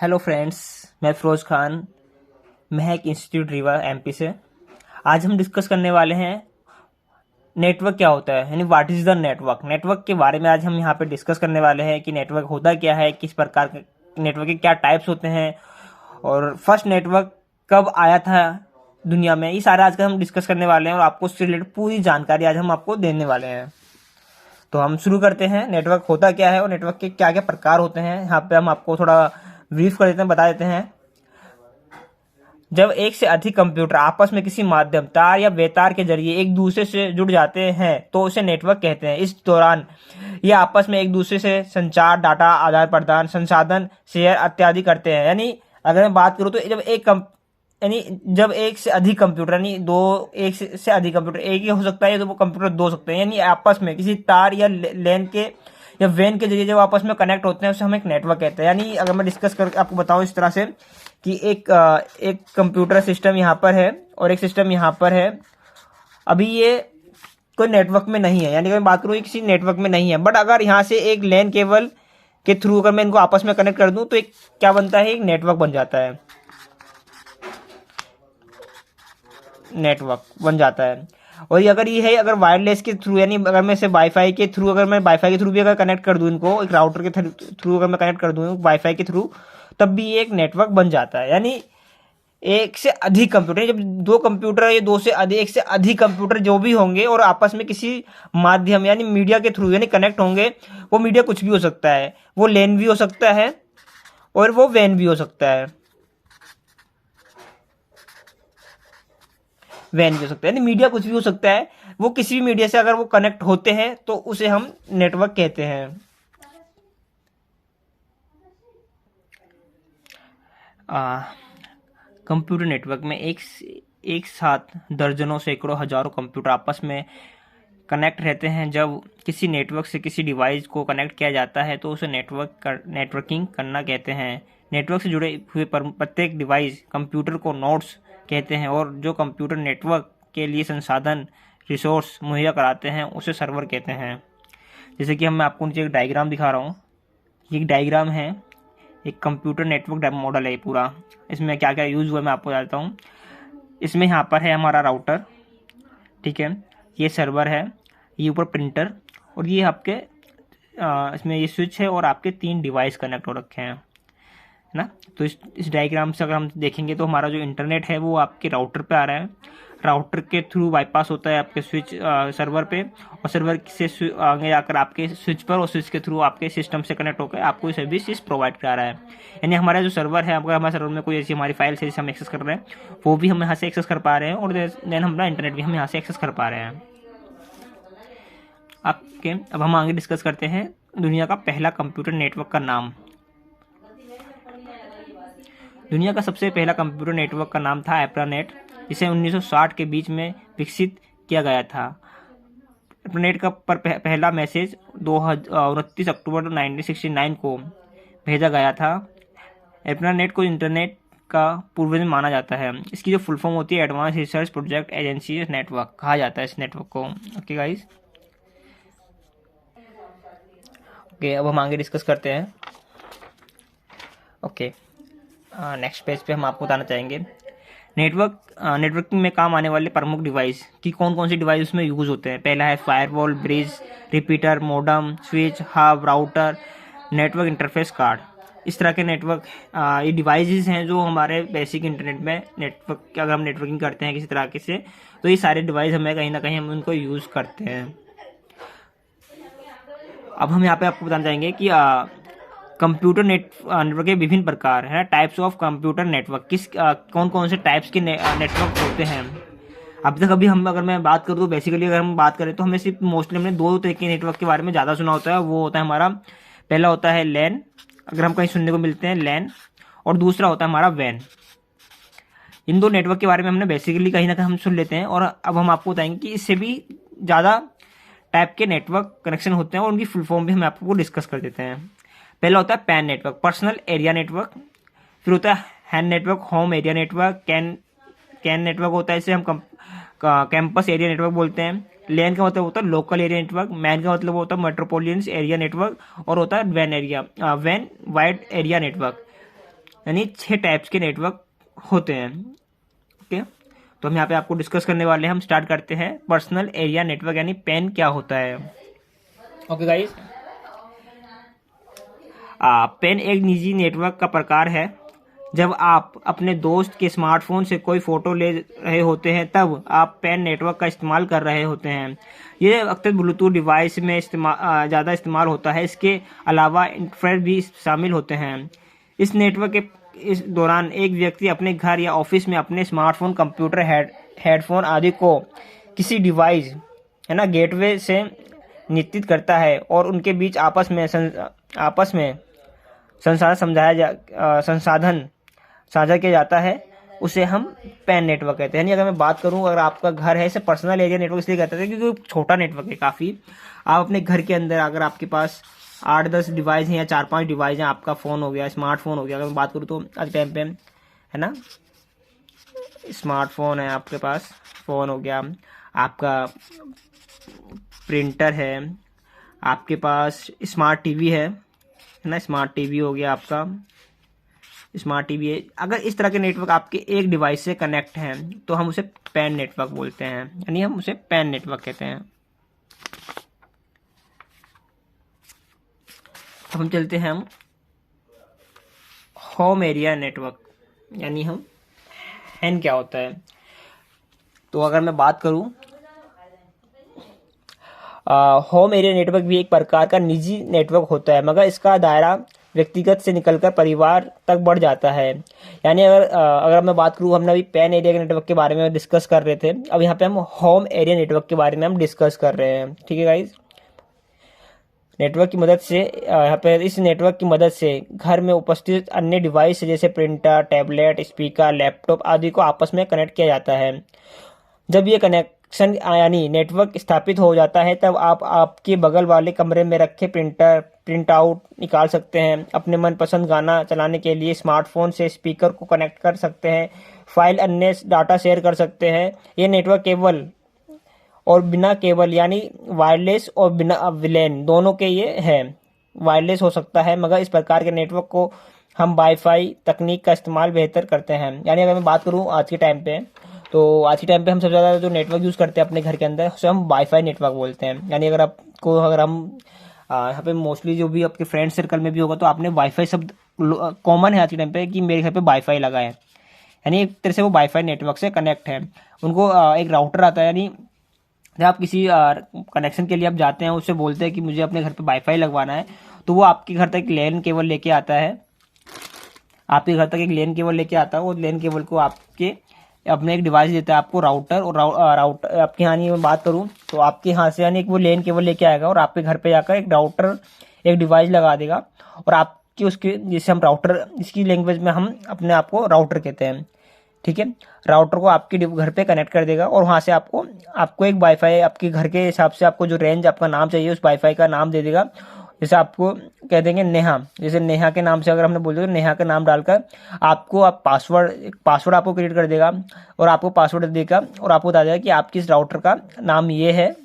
Hello friends, मैं फ़िरोज़ खान महक institute Rewa MP से। आज हम डिस्कस करने वाले हैं नेटवर्क क्या होता है, यानी what is the network. Network के बारे में आज हम यहाँ पे डिस्कस करने वाले हैं कि नेटवर्क होता क्या है, किस प्रकार के नेटवर्क के क्या टाइप्स होते हैं और फर्स्ट नेटवर्क कब आया था दुनिया में। ये सारा आज का हम डिस्कस करने वाले हैं और आपको उससे रिलेटेड पूरी जानकारी आज हम आपको देने वाले हैं। तो हम शुरू करते हैं, नेटवर्क होता क्या है और नेटवर्क के क्या क्या प्रकार होते हैं। यहाँ पे हम आपको थोड़ा ब्रीफ कर देते हैं, बता देते हैं। जब एक से अधिक कंप्यूटर आपस में किसी माध्यम तार या बेतार के जरिए एक दूसरे से जुड़ जाते हैं तो उसे नेटवर्क कहते हैं। इस दौरान ये आपस में एक दूसरे से संचार, डाटा आदान प्रदान, संसाधन शेयर इत्यादि करते हैं। यानी अगर मैं बात करूँ तो जब एक से अधिक कंप्यूटर, यानी एक से अधिक कंप्यूटर, एक ही हो सकता है या तो वो कंप्यूटर दो हो सकते हैं, यानी आपस में किसी तार या लेन के या वैन के जरिए जब आपस में कनेक्ट होते हैं उसे हम एक नेटवर्क कहते हैं। यानी अगर मैं डिस्कस कर आपको बताऊं इस तरह से कि एक कंप्यूटर सिस्टम यहाँ पर है और एक सिस्टम यहाँ पर है। अभी ये कोई नेटवर्क में नहीं है, यानी अगर मैं बात करूँ किसी नेटवर्क में नहीं है, बट अगर यहाँ से एक लैन केबल के थ्रू अगर मैं इनको आपस में कनेक्ट कर दूं तो एक क्या बनता है, एक नेटवर्क बन जाता है, नेटवर्क बन जाता है। और ये अगर वायरलेस के थ्रू, यानी अगर मैं इसे वाईफाई के थ्रू भी अगर कनेक्ट कर दूं, इनको एक राउटर के थ्रू अगर मैं कनेक्ट कर दूं वाईफाई के थ्रू, तब भी ये एक नेटवर्क बन जाता है। यानी एक से अधिक कंप्यूटर, जब दो कंप्यूटर या एक से अधिक कंप्यूटर जो भी होंगे और आपस में किसी माध्यम यानी मीडिया के थ्रू यानी कनेक्ट होंगे, वो मीडिया कुछ भी हो सकता है, वो लेन भी हो सकता है और वो वैन भी हो सकता है, वैन भी हो सकता है, यानी मीडिया कुछ भी हो सकता है। वो किसी भी मीडिया से अगर वो कनेक्ट होते हैं तो उसे हम नेटवर्क कहते हैं। कंप्यूटर नेटवर्क में एक साथ दर्जनों सैकड़ों हजारों कंप्यूटर आपस में कनेक्ट रहते हैं। जब किसी नेटवर्क से किसी डिवाइस को कनेक्ट किया जाता है तो उसे नेटवर्किंग करना कहते हैं। नेटवर्क से जुड़े हुए प्रत्येक डिवाइस कंप्यूटर को नोड्स कहते हैं और जो कंप्यूटर नेटवर्क के लिए संसाधन रिसोर्स मुहैया कराते हैं उसे सर्वर कहते हैं। जैसे कि मैं आपको नीचे एक डायग्राम दिखा रहा हूँ। ये एक डायग्राम है, एक कंप्यूटर नेटवर्क मॉडल है पूरा। इसमें क्या क्या यूज़ हुआ मैं आपको बताता हूँ। इसमें यहाँ पर है हमारा राउटर, ठीक है, ये सर्वर है, ये ऊपर प्रिंटर और ये आपके इसमें ये स्विच है और आपके 3 डिवाइस कनेक्ट हो रखे हैं ना। तो इस डायग्राम से अगर हम देखेंगे तो हमारा जो इंटरनेट है वो आपके राउटर पे आ रहा है, राउटर के थ्रू बाईपास होता है आपके स्विच सर्वर पे और सर्वर से आगे जाकर आपके स्विच पर और स्विच के थ्रू आपके सिस्टम से कनेक्ट होकर आपको ये सर्विस प्रोवाइड करा रहा है। यानी हमारा जो सर्वर है, अगर हमारे सर्वर में कोई ऐसी हमारी फाइल है जिसे हम एक्सेस कर रहे हैं वो भी हम यहाँ से एक्सेस कर पा रहे हैं और देन हमारा इंटरनेट भी हम यहाँ से एक्सेस कर पा रहे हैं आपके। अब हम आगे डिस्कस करते हैं दुनिया का पहला कंप्यूटर नेटवर्क का नाम। दुनिया का सबसे पहला कंप्यूटर नेटवर्क का नाम था एप्रानेट, जिसे 1960 के बीच में विकसित किया गया था। एप्रानेट का पहला मैसेज 29 अक्टूबर 1969 को भेजा गया था। एप्रानेट को इंटरनेट का पूर्वज माना जाता है। इसकी जो फुल फॉर्म होती है advance research project agency network कहा जाता है इस नेटवर्क को। ओके गाइस, ओके, अब हम आगे डिस्कस करते हैं। ओके, नेक्स्ट पेज पे हम आपको बताना चाहेंगे नेटवर्किंग में काम आने वाले प्रमुख डिवाइस कि कौन कौन सी डिवाइस उसमें यूज़ होते हैं। पहला है firewall, bridge, repeater, modem, switch, hub, router, network interface card. इस तरह के नेटवर्क ये डिवाइसेस हैं जो हमारे बेसिक इंटरनेट में नेटवर्क अगर हम नेटवर्किंग करते हैं किसी तरह के से, तो ये सारे डिवाइस हमें कहीं ना कहीं हम उनको यूज़ करते हैं। अब हम यहाँ पे आपको बताना चाहेंगे कि कंप्यूटर नेटवर्क के विभिन्न प्रकार है, टाइप्स ऑफ कंप्यूटर नेटवर्क। कौन कौन से टाइप्स के नेटवर्क होते हैं। अब तक अगर मैं बात करूँ तो बेसिकली अगर हम बात करें तो हमें सिर्फ मोस्टली हमने 2 तरह के नेटवर्क के बारे में ज़्यादा सुना होता है। वो होता है हमारा पहला होता है लैन, अगर हम कहीं सुनने को मिलते हैं लैन, और दूसरा होता है हमारा वैन। इन 2 नेटवर्क के बारे में हमने बेसिकली कहीं ना कहीं हम सुन लेते हैं और अब हम आपको बताएंगे कि इससे भी ज़्यादा टाइप के नेटवर्क कनेक्शन होते हैं और उनकी फुल फॉर्म भी हम आपको डिस्कस कर देते हैं। पहला होता है PAN network, personal area network. फिर होता है HAN network, home area network. CAN network होता है, इसे हम कैंपस एरिया नेटवर्क बोलते हैं। लैन का मतलब होता है लोकल एरिया नेटवर्क। मैन का मतलब होता है मेट्रोपोलिटन एरिया नेटवर्क और होता है वैन वाइड एरिया नेटवर्क। यानी 6 टाइप्स के नेटवर्क होते हैं। ओके, तो हम यहाँ पे आपको डिस्कस करने वाले हैं। हम स्टार्ट करते हैं पर्सनल एरिया नेटवर्क यानी पैन क्या होता है। ओके गाइस, पैन एक निजी नेटवर्क का प्रकार है। जब आप अपने दोस्त के स्मार्टफोन से कोई फोटो ले रहे होते हैं तब आप पैन नेटवर्क का इस्तेमाल कर रहे होते हैं। ये अक्सर ब्लूटूथ डिवाइस में ज़्यादा इस्तेमाल होता है। इसके अलावा इंटरनेट भी शामिल होते हैं। इस नेटवर्क के इस दौरान एक व्यक्ति अपने घर या ऑफिस में अपने स्मार्टफोन, कंप्यूटर, हेडफोन आदि को किसी डिवाइस है ना गेटवे से निश्चित करता है और उनके बीच आपस में संसाधन साझा किया जाता है। उसे हम पैन नेटवर्क कहते हैं। यानी अगर मैं बात करूं, अगर आपका घर है, इसे पर्सनल एरिया नेटवर्क इसलिए कहते हैं क्योंकि छोटा नेटवर्क है काफ़ी। आप अपने घर के अंदर अगर आपके पास 8-10 डिवाइस हैं या 4-5 डिवाइस हैं, आपका फ़ोन हो गया, स्मार्टफोन हो गया, अगर मैं बात करूँ तो आज टाइम पे है ना, स्मार्टफोन है आपके पास, फ़ोन हो गया, आपका प्रिंटर है, आपके पास स्मार्ट टीवी है ना, स्मार्ट टीवी हो गया आपका, स्मार्ट टीवी है। अगर इस तरह के नेटवर्क आपके एक डिवाइस से कनेक्ट हैं तो हम उसे पैन नेटवर्क बोलते हैं, यानी हम उसे पैन नेटवर्क कहते हैं। तो हम चलते हैं हम होम एरिया नेटवर्क, यानी हम हैन क्या होता है। तो अगर मैं बात करूं, होम एरिया नेटवर्क भी एक प्रकार का निजी नेटवर्क होता है, मगर इसका दायरा व्यक्तिगत से निकलकर परिवार तक बढ़ जाता है। यानी अगर मैं बात करूँ, हमने अभी पैन एरिया नेटवर्क के बारे में डिस्कस कर रहे थे, अब यहाँ पे हम होम एरिया नेटवर्क के बारे में हम डिस्कस कर रहे हैं। ठीक है गाइज, नेटवर्क की मदद से यहाँ पे इस नेटवर्क की मदद से घर में उपस्थित अन्य डिवाइस जैसे प्रिंटर, टैबलेट, स्पीकर, लैपटॉप आदि को आपस में कनेक्ट किया जाता है। जब ये कनेक्शन यानी नेटवर्क स्थापित हो जाता है तब आप आपके बगल वाले कमरे में रखे प्रिंट आउट निकाल सकते हैं। अपने मनपसंद गाना चलाने के लिए स्मार्टफोन से स्पीकर को कनेक्ट कर सकते हैं। फाइल, अन्य डाटा शेयर कर सकते हैं। ये नेटवर्क केबल और बिना केबल यानी वायरलेस और बिना विलेन दोनों के ये है। वायरलेस हो सकता है, मगर इस प्रकार के नेटवर्क को हम वाईफाई तकनीक का इस्तेमाल बेहतर करते हैं। यानी अगर मैं बात करूँ आज के टाइम पे, तो आज के टाइम पे हम सबसे ज़्यादा जो नेटवर्क यूज़ करते हैं अपने घर के अंदर उसे हम वाईफाई नेटवर्क बोलते हैं। यानी अगर हम यहाँ पे मोस्टली जो भी आपके फ्रेंड सर्कल में भी होगा तो आपने वाईफाई शब्द कॉमन है आज के टाइम पे कि मेरे घर पे वाईफाई लगा है, यानी एक तरह से वो वाईफाई नेटवर्क से कनेक्ट है। उनको एक राउटर आता है, यानी जब आप किसी कनेक्शन के लिए आप जाते हैं, उससे बोलते हैं कि मुझे अपने घर पे वाईफाई लगवाना है, तो वो आपके घर तक लैन केबल लेके आता है। आपके घर तक एक लैन केबल लेके आता है, वो लैन केबल को आपके अपने एक डिवाइस देता है आपको, राउटर। और राउटर आपके यहाँ मैं बात करूँ तो आपके यहाँ से यानी वो लैन केबल लेके आएगा और आपके घर पे जाकर एक राउटर, एक डिवाइस लगा देगा और आपकी उसके, जिसे हम राउटर, इसकी लैंग्वेज में हम अपने आप को राउटर कहते हैं। ठीक है, राउटर को आपके घर पे कनेक्ट कर देगा और वहाँ से आपको एक वाईफाई आपके घर के हिसाब से आपको जो रेंज आपका नाम चाहिए उस वाईफाई का नाम दे देगा। जैसे आपको कह देंगे नेहा, जैसे नेहा के नाम से अगर हमने बोल दिया तो नेहा का नाम डालकर आप पासवर्ड आपको क्रिएट कर देगा और आपको पासवर्ड देगा और आपको बता देगा कि आपकी इस राउटर का नाम ये है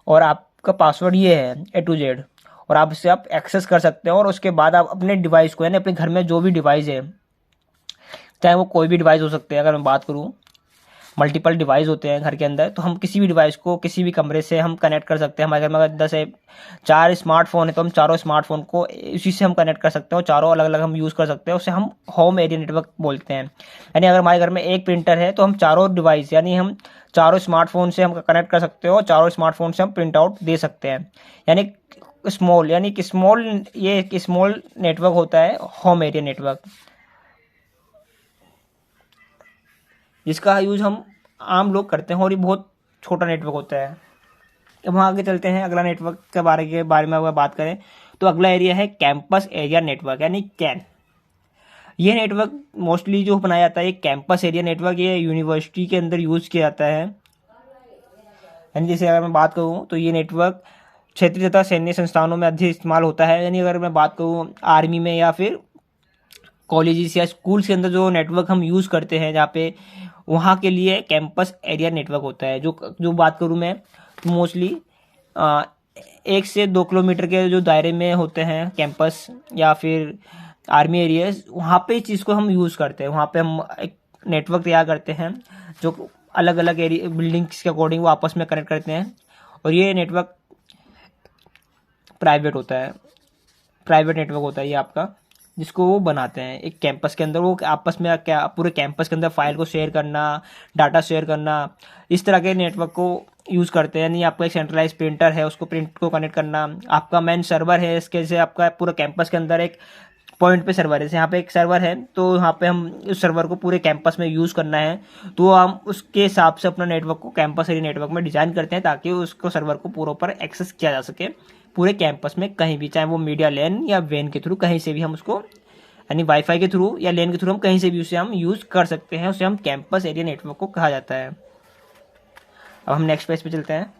और आपका पासवर्ड ये है A to Z, और आप इससे आप एक्सेस कर सकते हैं। और उसके बाद आप अपने डिवाइस को, यानी अपने घर में जो भी डिवाइस है, चाहे वो कोई भी डिवाइस हो सकते हैं, अगर मैं बात करूँ मल्टीपल डिवाइस होते हैं घर के अंदर, तो हम किसी भी डिवाइस को किसी भी कमरे से हम कनेक्ट कर सकते हैं। हमारे घर में अगर 10 है, 4 स्मार्टफोन है तो हम चारों स्मार्टफोन को उसी से हम कनेक्ट कर सकते हैं और चारों अलग अलग हम यूज़ कर सकते हैं। उसे हम होम एरिया नेटवर्क बोलते हैं। यानी अगर हमारे घर में एक प्रिंटर है तो हम चारों डिवाइस, यानी हम चारों स्मार्टफोन से हम कनेक्ट कर सकते हो और चारों स्मार्टफोन से हम प्रिंट आउट दे सकते हैं। यानी स्मॉल ये एक स्मॉल नेटवर्क होता है होम एरिया नेटवर्क, जिसका यूज हम आम लोग करते हैं और ये बहुत छोटा नेटवर्क होता है। अब हम आगे चलते हैं, अगला नेटवर्क के बारे में अगर बात करें तो अगला एरिया है कैंपस एरिया नेटवर्क, यानी कैन। ये नेटवर्क मोस्टली जो बनाया जाता है, कैंपस एरिया नेटवर्क, ये यूनिवर्सिटी के अंदर यूज किया जाता है। यानी जैसे अगर मैं बात करूँ तो ये नेटवर्क क्षेत्रीय तथा सैन्य संस्थानों में अधिक इस्तेमाल होता है। यानी अगर मैं बात करूँ आर्मी में या फिर कॉलेजेस या स्कूल के अंदर जो नेटवर्क हम यूज़ करते हैं, जहाँ पे वहाँ के लिए कैंपस एरिया नेटवर्क होता है। जो बात करूँ मैं तो मोस्टली 1 से 2 किलोमीटर के जो दायरे में होते हैं कैंपस, या फिर आर्मी एरियाज, वहाँ पे इस चीज़ को हम यूज़ करते हैं। वहाँ पे हम एक नेटवर्क तैयार करते हैं जो अलग अलग एरिया बिल्डिंग्स के अकॉर्डिंग वो आपस में कनेक्ट करते हैं, और ये नेटवर्क प्राइवेट होता है, प्राइवेट नेटवर्क होता है ये आपका, जिसको वो बनाते हैं एक कैंपस के अंदर। वो आपस में क्या पूरे कैंपस के अंदर फाइल को शेयर करना, डाटा शेयर करना, इस तरह के नेटवर्क को यूज़ करते हैं। यानी आपका एक सेंट्रलाइज प्रिंटर है, उसको प्रिंट को कनेक्ट करना, आपका मेन सर्वर है, इसके से आपका पूरा कैंपस के अंदर एक पॉइंट पे सर्वर है, जैसे यहाँ पे एक सर्वर है तो यहाँ पे हम उस सर्वर को पूरे कैंपस में यूज़ करना है, तो हम उसके हिसाब से अपना नेटवर्क को कैंपस एरिया नेटवर्क में डिज़ाइन करते हैं ताकि उसको सर्वर को पूरे पर एक्सेस किया जा सके पूरे कैंपस में कहीं भी, चाहे वो मीडिया लैन या वैन के थ्रू कहीं से भी हम उसको, यानी वाईफाई के थ्रू या लैन के थ्रू हम कहीं से भी उसे हम यूज़ कर सकते हैं। उसे हम कैंपस एरिया नेटवर्क को कहा जाता है। अब हम नेक्स्ट पेज पे चलते हैं।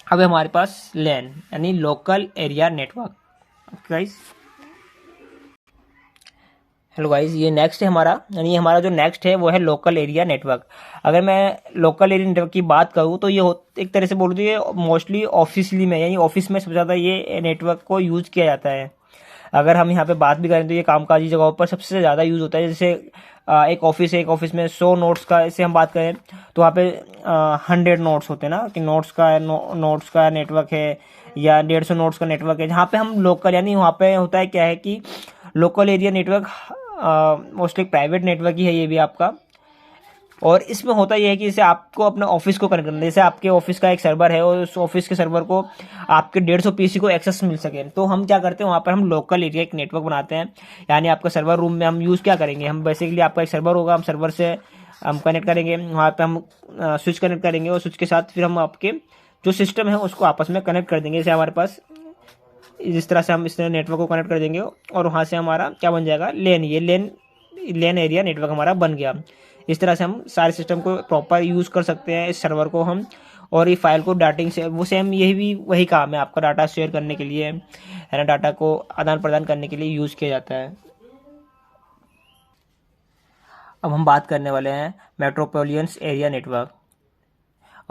अब हमारे पास लैन यानी local area network. Guys hello guys, ये नेक्स्ट है हमारा, यानी हमारा जो नेक्स्ट है वो है लोकल एरिया नेटवर्क। अगर मैं लोकल एरिया नेटवर्क की बात करूँ तो ये एक तरह से बोल दीजिए मोस्टली ऑफिसली में, यानी ऑफिस में सबसे ज़्यादा ये नेटवर्क को यूज़ किया जाता है। अगर हम यहाँ पे बात भी करें तो ये कामकाजी जगहों पर सबसे ज़्यादा यूज़ होता है। जैसे एक ऑफिस है, एक ऑफिस में 100 नोट्स का ऐसे हम बात करें तो वहाँ पे 100 नोट्स होते हैं ना, कि नोट्स का नेटवर्क है या 150 नोट्स का नेटवर्क है, जहाँ पे हम लोकल, यानी वहाँ पे होता है क्या है कि local area network mostly private network ही है ये भी आपका। और इसमें होता यह है कि जैसे आपको अपने ऑफिस को कनेक्ट करना है, जैसे आपके ऑफिस का एक सर्वर है और उस ऑफिस के सर्वर को आपके 150 पीसी को एक्सेस मिल सके, तो हम क्या करते हैं वहाँ पर हम लोकल एरिया एक नेटवर्क बनाते हैं। यानी आपका सर्वर रूम में हम यूज़ क्या करेंगे, हम बेसिकली आपका एक सर्वर होगा, हम सर्वर से हम कनेक्ट करेंगे, वहाँ पर हम स्विच कनेक्ट करेंगे और स्विच के साथ फिर हम आपके जो सिस्टम है उसको आपस में कनेक्ट कर देंगे। जैसे हमारे पास जिस तरह से हम इस नेटवर्क को कनेक्ट कर देंगे और वहाँ से हमारा क्या बन जाएगा, लेन, ये लेन एरिया नेटवर्क हमारा बन गया। इस तरह से हम सारे सिस्टम को प्रॉपर यूज़ कर सकते हैं इस सर्वर को हम, और ये फाइल को डाटिंग से वो सेम यही भी वही काम है आपका, डाटा शेयर करने के लिए है ना, डाटा को आदान प्रदान करने के लिए यूज़ किया जाता है। अब हम बात करने वाले हैं metropolitan area network.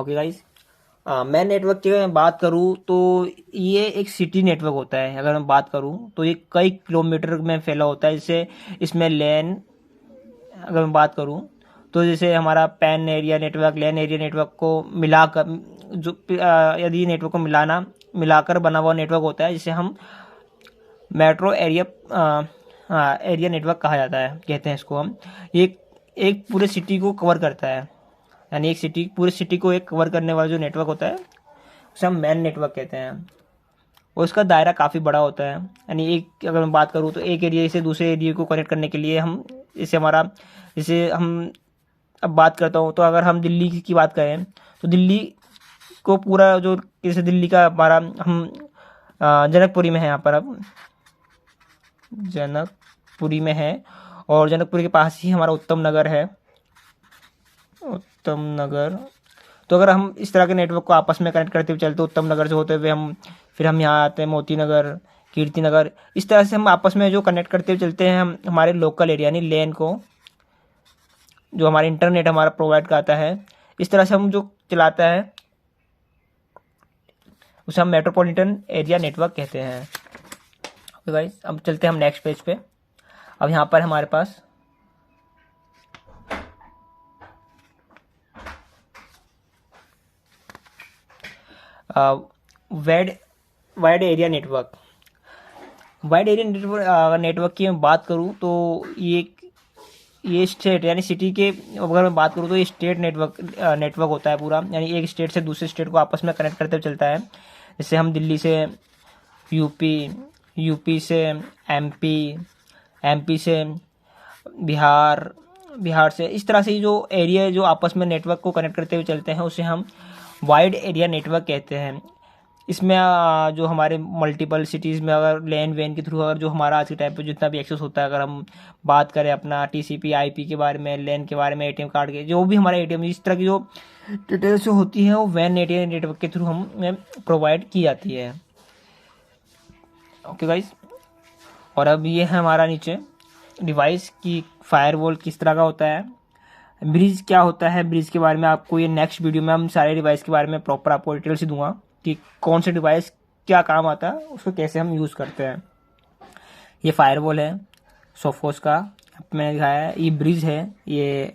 Okay guys, मैं नेटवर्क की अगर बात करूँ तो ये एक सिटी नेटवर्क होता है। अगर मैं बात करूँ तो ये कई किलोमीटर में फैला होता है। जैसे इसमें लैन अगर मैं बात करूँ तो जैसे हमारा पैन एरिया नेटवर्क, लैन एरिया नेटवर्क को मिलाकर जो यदि नेटवर्क को मिलाकर बना हुआ नेटवर्क होता है, जिसे हम मेट्रो एरिया एरिया नेटवर्क कहा जाता है, कहते हैं इसको हम। एक पूरे सिटी को कवर करता है, यानी एक सिटी पूरे सिटी को एक कवर करने वाला जो नेटवर्क होता है उसे हम मैन नेटवर्क कहते हैं, और उसका दायरा काफ़ी बड़ा होता है। यानी एक अगर मैं बात करूँ तो एक एरिया से दूसरे एरिया को कनेक्ट करने के लिए हम जैसे हम अब बात करता हूँ तो अगर हम दिल्ली की बात करें तो दिल्ली को पूरा जो, जैसे दिल्ली का हमारा हम जनकपुरी में है, यहाँ पर अब जनकपुरी में है, और जनकपुरी के पास ही हमारा उत्तम नगर है, उत्तम नगर। तो अगर हम इस तरह के नेटवर्क को आपस में कनेक्ट करते हुए चलते, उत्तम नगर से होते हुए फिर हम यहाँ आते हैं मोती नगर, कीर्ति नगर, इस तरह से हम आपस में जो कनेक्ट करते हुए चलते हैं हम हमारे लोकल एरिया यानी लैन को, जो हमारे इंटरनेट हमारा प्रोवाइड करता है, इस तरह से हम जो चलाता है उसे हम मेट्रोपॉलिटन एरिया नेटवर्क कहते हैं। ओके गाइस, अब चलते हैं हम नेक्स्ट पेज पे। अब यहाँ पर हमारे पास wide area network. Wide area network की मैं बात करूँ तो ये स्टेट यानी सिटी के, अगर मैं बात करूँ तो ये स्टेट नेटवर्क होता है पूरा, यानी एक स्टेट से दूसरे स्टेट को आपस में कनेक्ट करते हुए चलता है। जैसे हम दिल्ली से यूपी से एमपी से बिहार से, इस तरह से जो एरिया जो आपस में नेटवर्क को कनेक्ट करते हुए चलते हैं उसे हम वाइड एरिया नेटवर्क कहते हैं। इसमें जो हमारे मल्टीपल सिटीज़ में अगर लैन वैन के थ्रू अगर जो हमारा आज के टाइम पे जितना भी एक्सेस होता है, अगर हम बात करें अपना टीसीपी आईपी के बारे में, लैन के बारे में, एटीएम कार्ड के जो भी हमारे एटीएम इस तरह की जो डिटेल्स होती हैं वो वैन एरिया नेटवर्क के थ्रू हमें प्रोवाइड की जाती है। ओके गाइस, और अब ये है हमारा नीचे डिवाइस की फायरवॉल किस तरह का होता है, ब्रिज क्या होता है, ब्रिज के बारे में आपको ये नेक्स्ट वीडियो में हम सारे डिवाइस के बारे में प्रॉपर आपको डिटेल से दूंगा कि कौन से डिवाइस क्या काम आता है, उसको कैसे हम यूज़ करते हैं। ये फायरवॉल है, सोफोस का मैंने दिखाया है। ये ब्रिज है, ये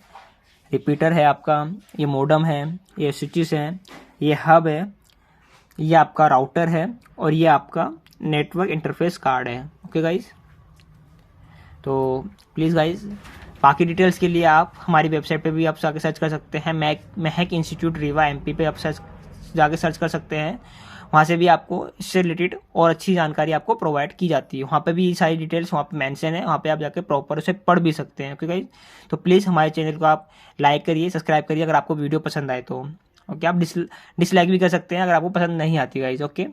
रिपीटर है आपका, ये मोडम है, ये स्विचेस हैं, ये हब है, ये आपका राउटर है और ये आपका नेटवर्क इंटरफेस कार्ड है। ओके गाइज, तो प्लीज़ गाइज बाकी डिटेल्स के लिए आप हमारी वेबसाइट पे भी आप जाके सर्च कर सकते हैं। महक इंस्टीट्यूट रीवा एमपी पे आप जाके सर्च कर सकते हैं। वहाँ से भी आपको इससे रिलेटेड और अच्छी जानकारी आपको प्रोवाइड की जाती है। वहाँ पे भी सारी डिटेल्स वहाँ पे मेंशन है, वहाँ पे आप जाके प्रॉपर उसे पढ़ भी सकते हैं। ओके गाइज, तो प्लीज़ हमारे चैनल को आप लाइक करिए, सब्सक्राइब करिए अगर आपको वीडियो पसंद आए तो। ओके, आप डिसलाइक भी कर सकते हैं अगर आपको पसंद नहीं आती गाइज। ओके।